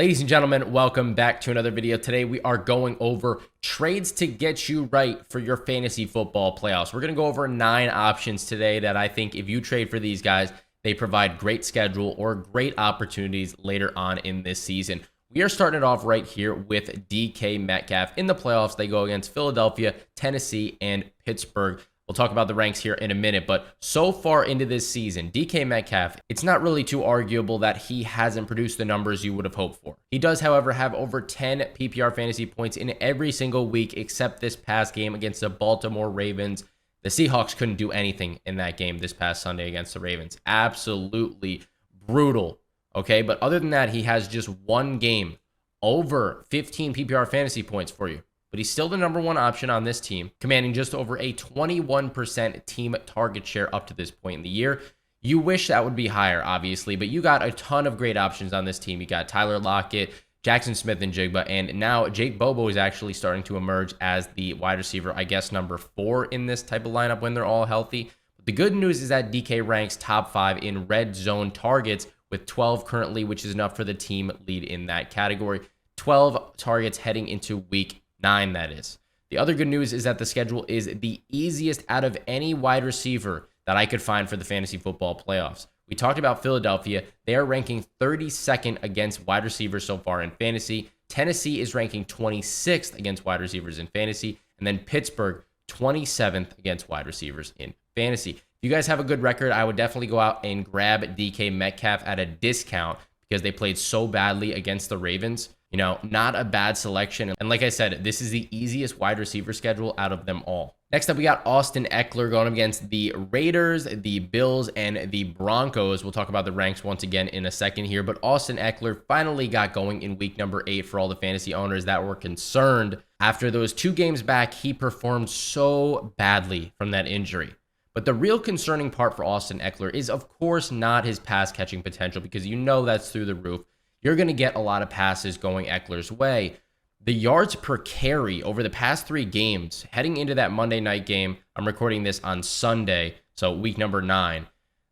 Ladies and gentlemen, welcome back to another video. Today we are going over trades to get you right for your fantasy football playoffs. We're going to go over 9 options today that I think if you trade for these guys, they provide great schedule or great opportunities later on in this season. We are starting it off right here with DK Metcalf. In the playoffs, they go against Philadelphia, Tennessee, and Pittsburgh. We'll talk about the ranks here in a minute, but so far into this season, DK Metcalf, it's not really too arguable that he hasn't produced the numbers you would have hoped for. He does, however, have over 10 PPR fantasy points in every single week except this past game against the Baltimore Ravens. The Seahawks couldn't do anything in that game this past Sunday against the Ravens. Absolutely brutal, okay? But other than that, he has just one game over 15 PPR fantasy points for you. But he's still the number one option on this team, commanding just over a 21% team target share up to this point in the year. You wish that would be higher, obviously, but you got a ton of great options on this team. You got Tyler Lockett, Jackson Smith and Jigba, and now Jake Bobo is actually starting to emerge as the wide receiver, I guess, number 4 in this type of lineup when they're all healthy. But the good news is that DK ranks top 5 in red zone targets with 12 currently, which is enough for the team lead in that category. 12 targets heading into week 9, that is. The other good news is that the schedule is the easiest out of any wide receiver that I could find for the fantasy football playoffs. We talked about Philadelphia. They are ranking 32nd against wide receivers so far in fantasy. Tennessee is ranking 26th against wide receivers in fantasy. And then Pittsburgh, 27th against wide receivers in fantasy. If you guys have a good record, I would definitely go out and grab DK Metcalf at a discount because they played so badly against the Ravens. You know, not a bad selection. And like I said, this is the easiest wide receiver schedule out of them all. Next up, we got Austin Ekeler going up against the Raiders, the Bills, and the Broncos. We'll talk about the ranks once again in a second here. But Austin Ekeler finally got going in week number 8 for all the fantasy owners that were concerned. After those 2 games back, he performed so badly from that injury. But the real concerning part for Austin Ekeler is, of course, not his pass catching potential, because you know that's through the roof. You're going to get a lot of passes going Ekeler's way. The yards per carry over the past 3 games, heading into that Monday night game, I'm recording this on Sunday, so week number 9.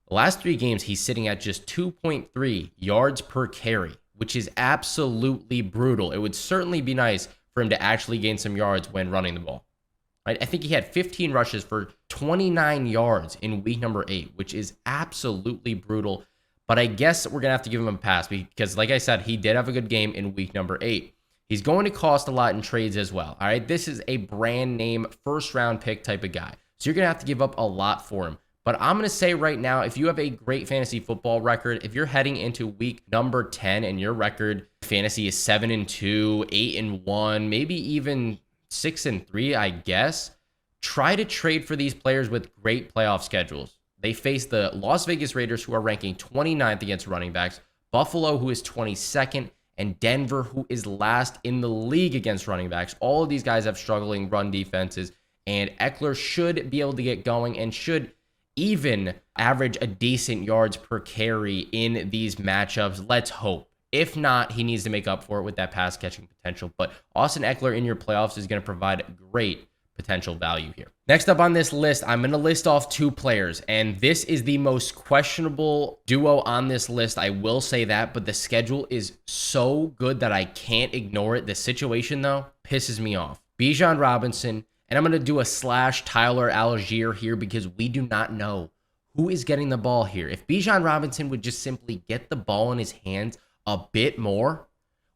The last 3 games, he's sitting at just 2.3 yards per carry, which is absolutely brutal. It would certainly be nice for him to actually gain some yards when running the ball. I think he had 15 rushes for 29 yards in week number 8, which is absolutely brutal. But I guess we're going to have to give him a pass because, like I said, he did have a good game in week number 8. He's going to cost a lot in trades as well. All right, this is a brand name first-round pick type of guy. So you're going to have to give up a lot for him. But I'm going to say right now, if you have a great fantasy football record, if you're heading into week number 10 and your record fantasy is 7-2, 8-1, maybe even 6-3, I guess, try to trade for these players with great playoff schedules. They face the Las Vegas Raiders, who are ranking 29th against running backs, Buffalo, who is 22nd, and Denver, who is last in the league against running backs. All of these guys have struggling run defenses, and Ekeler should be able to get going and should even average a decent yards per carry in these matchups. Let's hope. If not, he needs to make up for it with that pass catching potential. But Austin Ekeler in your playoffs is going to provide great potential value here. Next up on this list, I'm going to list off 2 players, and this is the most questionable duo on this list. I will say that, but the schedule is so good that I can't ignore it. The situation, though, pisses me off. Bijan Robinson, and I'm going to do a / Tyler Algier here because we do not know who is getting the ball here. If Bijan Robinson would just simply get the ball in his hands a bit more,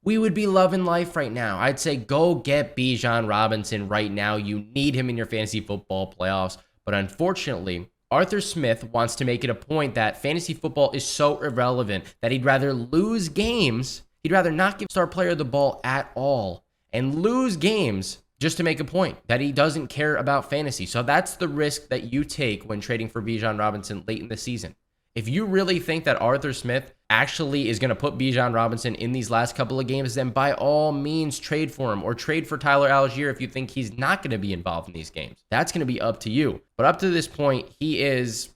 we would be loving life right now. I'd say go get Bijan Robinson right now. You need him in your fantasy football playoffs. But unfortunately, Arthur Smith wants to make it a point that fantasy football is so irrelevant that he'd rather lose games. He'd rather not give star player the ball at all and lose games just to make a point that he doesn't care about fantasy. So that's the risk that you take when trading for Bijan Robinson late in the season. If you really think that Arthur Smith actually is going to put Bijan Robinson in these last couple of games, then by all means trade for him or trade for Tyler Algier if you think he's not going to be involved in these games. That's going to be up to you. But up to this point, he is,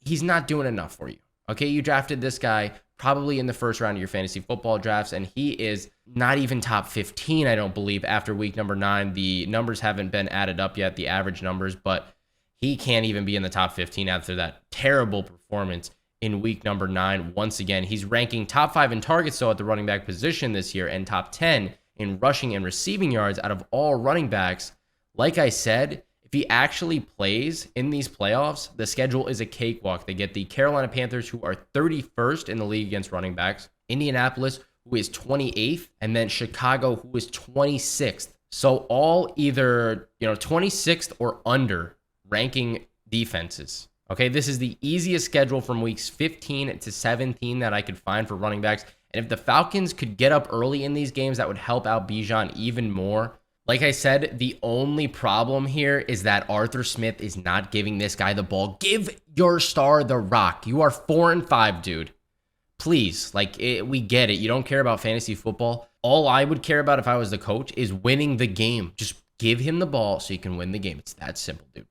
he's not doing enough for you. Okay, you drafted this guy probably in the first round of your fantasy football drafts, and he is not even top 15, I don't believe, after week number 9. The numbers haven't been added up yet, the average numbers, but he can't even be in the top 15 after that terrible performance in week number 9. Once again, he's ranking top 5 in targets, though, at the running back position this year, and top 10 in rushing and receiving yards out of all running backs. Like I said, if he actually plays in these playoffs, the schedule is a cakewalk. They get the Carolina Panthers, who are 31st in the league against running backs, Indianapolis, who is 28th, and then Chicago, who is 26th. So all either, 26th or under ranking defenses. Okay, this is the easiest schedule from weeks 15 to 17 that I could find for running backs. And if the Falcons could get up early in these games, that would help out Bijan even more. Like I said, the only problem here is that Arthur Smith is not giving this guy the ball. Give your star the rock. You are 4-5, dude. Please, we get it. You don't care about fantasy football. All I would care about if I was the coach is winning the game. Just give him the ball so you can win the game. It's that simple, dude.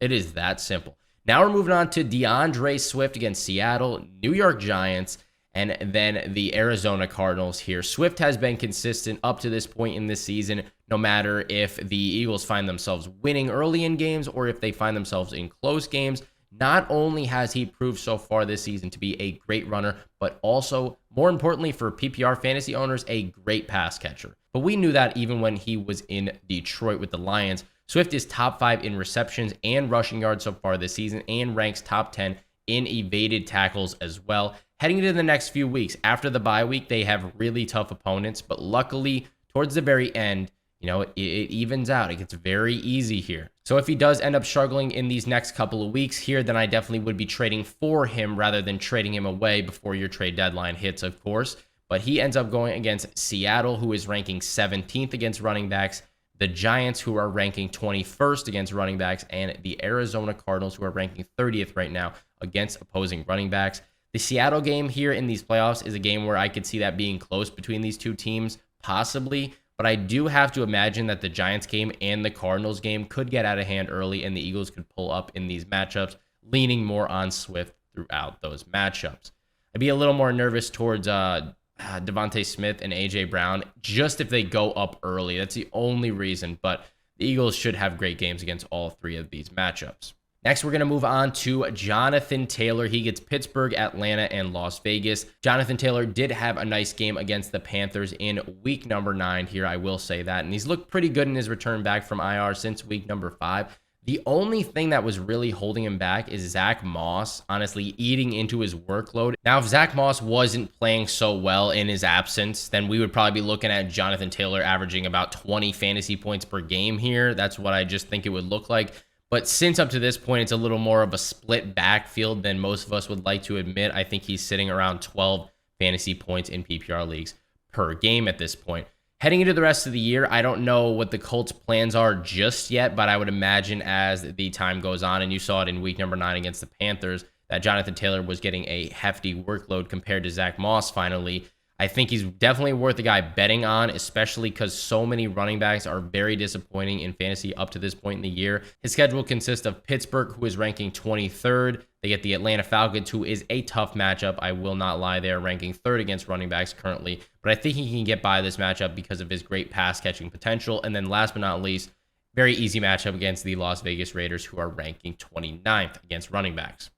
It is that simple. Now we're moving on to DeAndre Swift against Seattle, New York Giants, and then the Arizona Cardinals here. Swift has been consistent up to this point in this season, no matter if the Eagles find themselves winning early in games or if they find themselves in close games. Not only has he proved so far this season to be a great runner, but also, more importantly for PPR fantasy owners, a great pass catcher. But we knew that even when he was in Detroit with the Lions. Swift is top 5 in receptions and rushing yards so far this season and ranks top 10 in evaded tackles as well. Heading into the next few weeks, after the bye week, they have really tough opponents, but luckily, towards the very end, it evens out. It gets very easy here. So if he does end up struggling in these next couple of weeks here, then I definitely would be trading for him rather than trading him away before your trade deadline hits, of course. But he ends up going against Seattle, who is ranking 17th against running backs, the Giants, who are ranking 21st against running backs, and the Arizona Cardinals, who are ranking 30th right now against opposing running backs. The Seattle game here in these playoffs is a game where I could see that being close between these two teams, possibly. But I do have to imagine that the Giants game and the Cardinals game could get out of hand early and the Eagles could pull up in these matchups, leaning more on Swift throughout those matchups. I'd be a little more nervous towards Devontae Smith and A.J. Brown, just if they go up early. That's the only reason, but the Eagles should have great games against all 3 of these matchups. Next, we're going to move on to Jonathan Taylor. He gets Pittsburgh, Atlanta, and Las Vegas. Jonathan Taylor did have a nice game against the Panthers in week number 9 here, I will say that. And he's looked pretty good in his return back from IR since week number 5. The only thing that was really holding him back is Zach Moss, honestly, eating into his workload. Now, if Zach Moss wasn't playing so well in his absence, then we would probably be looking at Jonathan Taylor averaging about 20 fantasy points per game here. That's what I just think it would look like. But since up to this point, it's a little more of a split backfield than most of us would like to admit. I think he's sitting around 12 fantasy points in PPR leagues per game at this point. Heading into the rest of the year, I don't know what the Colts' plans are just yet, but I would imagine as the time goes on, and you saw it in week number 9 against the Panthers, that Jonathan Taylor was getting a hefty workload compared to Zach Moss finally. I think he's definitely worth a guy betting on, especially because so many running backs are very disappointing in fantasy up to this point in the year. His schedule consists of Pittsburgh, who is ranking 23rd. They get the Atlanta Falcons, who is a tough matchup. I will not lie, they're ranking 3rd against running backs currently, but I think he can get by this matchup because of his great pass catching potential. And then last but not least, very easy matchup against the Las Vegas Raiders, who are ranking 29th against running backs.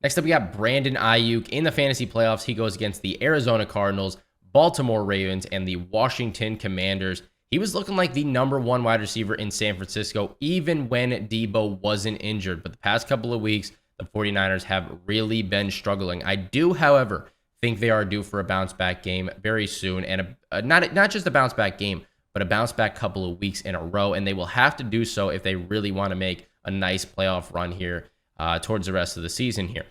Next up, we got Brandon Aiyuk. In the fantasy playoffs, he goes against the Arizona Cardinals, Baltimore Ravens, and the Washington Commanders. He was looking like the number 1 wide receiver in San Francisco, even when Debo wasn't injured. But the past couple of weeks, the 49ers have really been struggling. I do, however, think they are due for a bounce-back game very soon. And not just a bounce-back game, but a bounce-back couple of weeks in a row. And they will have to do so if they really want to make a nice playoff run here towards the rest of the season here.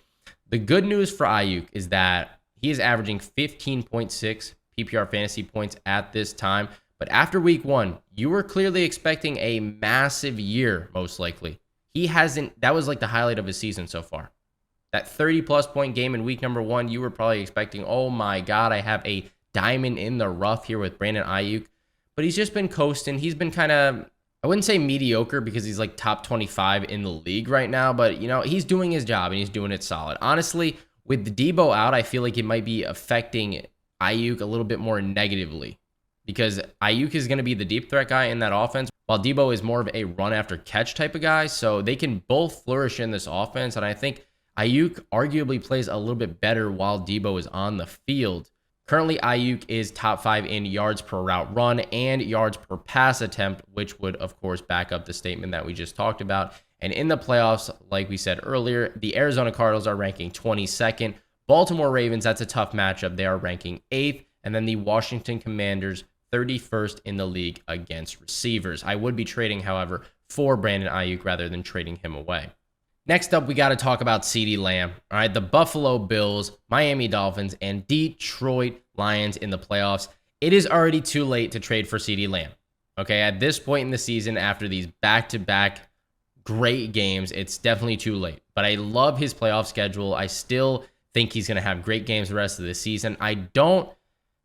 The good news for Aiyuk is that he is averaging 15.6 PPR fantasy points at this time. But after week 1, you were clearly expecting a massive year, most likely. He hasn't. That was like the highlight of his season so far. That 30-plus point game in week number 1, you were probably expecting, oh my God, I have a diamond in the rough here with Brandon Aiyuk. But he's just been coasting. He's been kind of, I wouldn't say mediocre because he's like top 25 in the league right now, but he's doing his job and he's doing it solid. Honestly, with the Debo out, I feel like it might be affecting Aiyuk a little bit more negatively because Aiyuk is going to be the deep threat guy in that offense, while Debo is more of a run after catch type of guy. So they can both flourish in this offense. And I think Aiyuk arguably plays a little bit better while Debo is on the field. Currently, Aiyuk is top 5 in yards per route run and yards per pass attempt, which would, of course, back up the statement that we just talked about. And in the playoffs, like we said earlier, the Arizona Cardinals are ranking 22nd. Baltimore Ravens, that's a tough matchup. They are ranking 8th. And then the Washington Commanders, 31st in the league against receivers. I would be trading, however, for Brandon Aiyuk rather than trading him away. Next up, we got to talk about Ceedee Lamb. All right, the Buffalo Bills, Miami Dolphins, and Detroit Lions in the playoffs. It is already too late to trade for Ceedee Lamb. Okay, at this point in the season, after these back-to-back great games, it's definitely too late. But I love his playoff schedule. I still think he's going to have great games the rest of the season. I don't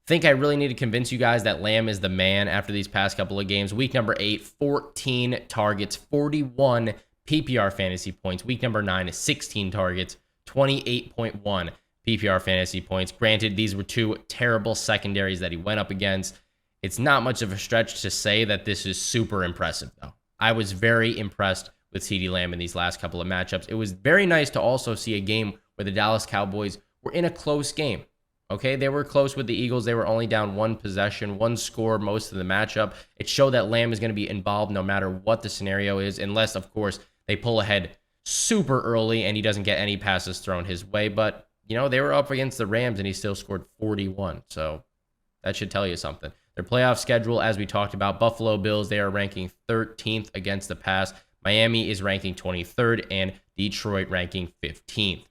think I really need to convince you guys that Lamb is the man after these past couple of games. Week number 8, 14 targets, 41 PPR fantasy points. Week number 9 is 16 targets, 28.1 PPR fantasy points. Granted, these were two terrible secondaries that he went up against. It's not much of a stretch to say that this is super impressive, though. I was very impressed with Ceedee Lamb in these last couple of matchups. It was very nice to also see a game where the Dallas Cowboys were in a close game. Okay, they were close with the Eagles. They were only down one possession, one score most of the matchup. It showed that Lamb is going to be involved no matter what the scenario is, unless, of course, they pull ahead super early and he doesn't get any passes thrown his way. But, you know, they were up against the Rams and he still scored 41. So that should tell you something. Their playoff schedule, as we talked about, Buffalo Bills, they are ranking 13th against the pass. Miami is ranking 23rd and Detroit ranking 15th.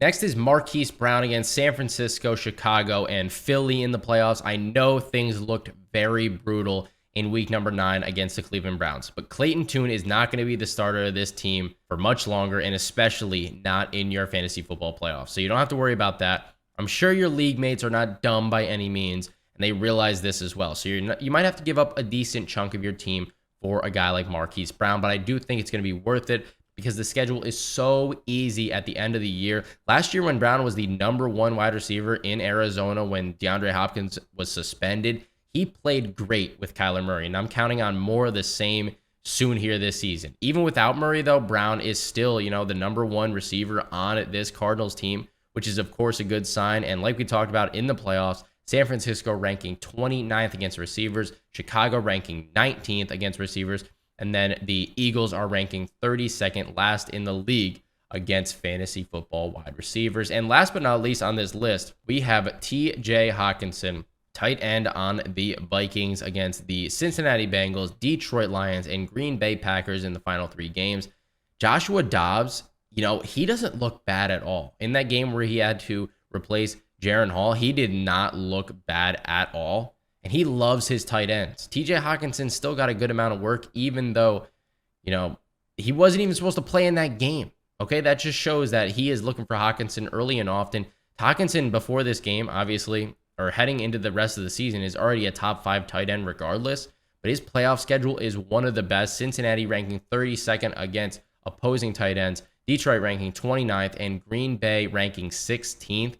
Next is Marquise Brown against San Francisco, Chicago, and Philly in the playoffs. I know things looked very brutal in week number 9 against the Cleveland Browns, but Clayton Tune is not going to be the starter of this team for much longer, and especially not in your fantasy football playoffs. So you don't have to worry about that. I'm sure your league mates are not dumb by any means, and they realize this as well. So you might have to give up a decent chunk of your team for a guy like Marquise Brown, but I do think it's going to be worth it because the schedule is so easy at the end of the year. Last year when Brown was the number 1 wide receiver in Arizona when DeAndre Hopkins was suspended, he played great with Kyler Murray, and I'm counting on more of the same soon here this season. Even without Murray, though, Brown is still, you know, the number 1 receiver on this Cardinals team, which is, of course, a good sign. And like we talked about in the playoffs, San Francisco ranking 29th against receivers, Chicago ranking 19th against receivers, and then the Eagles are ranking 32nd, last in the league against fantasy football wide receivers. And last but not least on this list, we have T.J. Hockenson, tight end on the Vikings against the Cincinnati Bengals, Detroit Lions, and Green Bay Packers in the final 3 games. Joshua Dobbs, you know, he doesn't look bad at all. In that game where he had to replace Jaron Hall, he did not look bad at all. And he loves his tight ends. TJ Hockenson still got a good amount of work, even though, you know, he wasn't even supposed to play in that game. Okay, that just shows that he is looking for Hockenson early and often. Hockenson, before this game, obviously, or heading into the rest of the season, is already a top 5 tight end regardless. But his playoff schedule is one of the best. Cincinnati ranking 32nd against opposing tight ends. Detroit ranking 29th and Green Bay ranking 16th.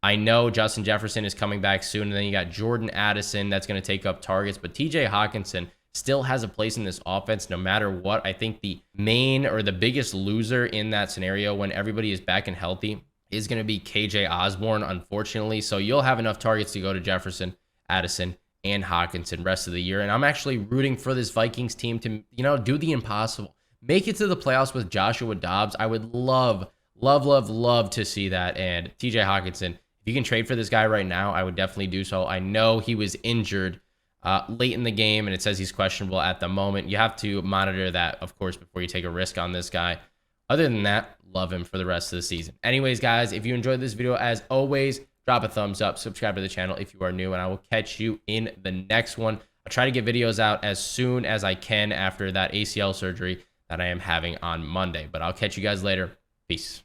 I know Justin Jefferson is coming back soon, and then you got Jordan Addison that's going to take up targets, but TJ Hockenson still has a place in this offense no matter what. I think the main or the biggest loser in that scenario when everybody is back and healthy is going to be KJ Osborne, unfortunately. So you'll have enough targets to go to Jefferson, Addison, and Hockenson rest of the year. And I'm actually rooting for this Vikings team to, you know, do the impossible. Make it to the playoffs with Joshua Dobbs. I would love to see that. And TJ Hockenson, if you can trade for this guy right now, I would definitely do so. I know he was injured late in the game, and it says he's questionable at the moment. You have to monitor that, of course, before you take a risk on this guy. Other than that, love him for the rest of the season. Anyways, guys, if you enjoyed this video, as always, drop a thumbs up, subscribe to the channel if you are new, and I will catch you in the next one. I'll try to get videos out as soon as I can after that ACL surgery that I am having on Monday. But I'll catch you guys later. Peace.